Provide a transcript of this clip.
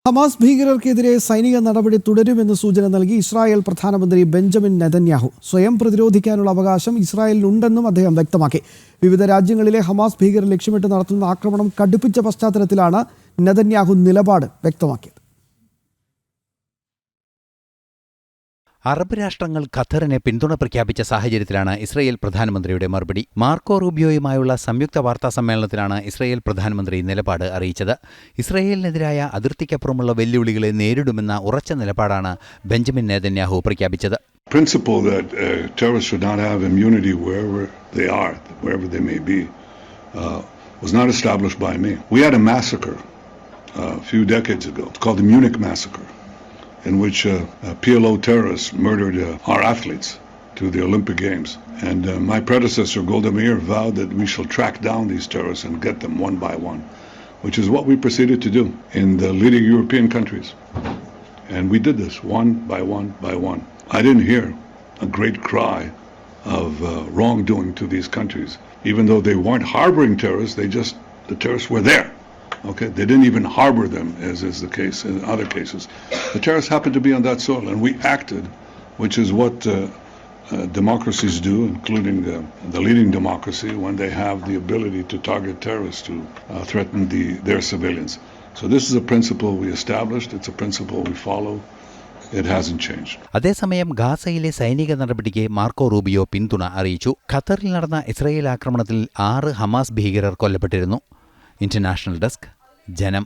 Hamas ഭീകരർക്കെതിരെ സൈനിക നടപടി തുടരുമെന്ന് സൂചന നൽകി ഇസ്രായേൽ പ്രധാനമന്ത്രി ബെഞ്ചമിൻ നെതന്യാഹു. സ്വയം പ്രതിരോധിക്കാനുള്ള അവകാശം ഇസ്രായേലിനുണ്ടെന്നും അദ്ദേഹം വ്യക്തമാക്കി. വിവിധ രാജ്യങ്ങളിലെ ഹമാസ് ഭീകരർ ലക്ഷ്യമിട്ട് നടത്തുന്ന ആക്രമണം കടുപ്പിച്ച പശ്ചാത്തലത്തിലാണ് നെതന്യാഹു നിലപാട് വ്യക്തമാക്കിയത്. അറബ് രാഷ്ട്രങ്ങൾ ഖത്തറിനെ പിന്തുണ പ്രഖ്യാപിച്ച സാഹചര്യത്തിലാണ് ഇസ്രയേൽ പ്രധാനമന്ത്രിയുടെ മറുപടി. മാർക്കോ റൂബിയോയുമായുള്ള സംയുക്ത വാർത്താ സമ്മേളനത്തിലാണ് ഇസ്രയേൽ പ്രധാനമന്ത്രി നിലപാട് അറിയിച്ചത്. ഇസ്രയേലിനെതിരായ അതിർത്തിക്കപ്പുറമുള്ള വെല്ലുവിളികളെ നേരിടുമെന്ന ഉറച്ച നിലപാടാണ് ബെഞ്ചമിൻ നെതന്യാഹു പ്രഖ്യാപിച്ചത്. Principle that terrorists should not have immunity wherever they are, wherever they may be, was not established by me. We had a massacre a few decades ago. It's called the Munich Massacre, in which PLO terrorists murdered our athletes to the Olympic Games. And my predecessor, Golda Meir, vowed that we shall track down these terrorists and get them one by one, which is what we proceeded to do in the leading European countries. And we did this one by one by one. I didn't hear a great cry of wrongdoing to these countries. Even though they weren't harboring terrorists, the terrorists were there. Okay, they didn't even harbor them, as is the case in other cases. The terrorists happened to be on that soil, and we acted, which is what democracies do, including the leading democracy, when they have the ability to target terrorists to threaten their civilians. So this is a principle we established. It's a principle we follow. It hasn't changed. അതേസമയം ഗാസയിലെ സൈനിക നടപടിക്ക് Marco Rubio പിന്തുണ അറിയിച്ചു. ഖത്തറിൽ നടന്ന Israel ആക്രമണത്തിൽ 6 Hamas ഭീകരർ കൊല്ലപ്പെട്ടിരുന്നു. ഇന്റർനാഷണൽ ഡെസ്ക്, ജനം.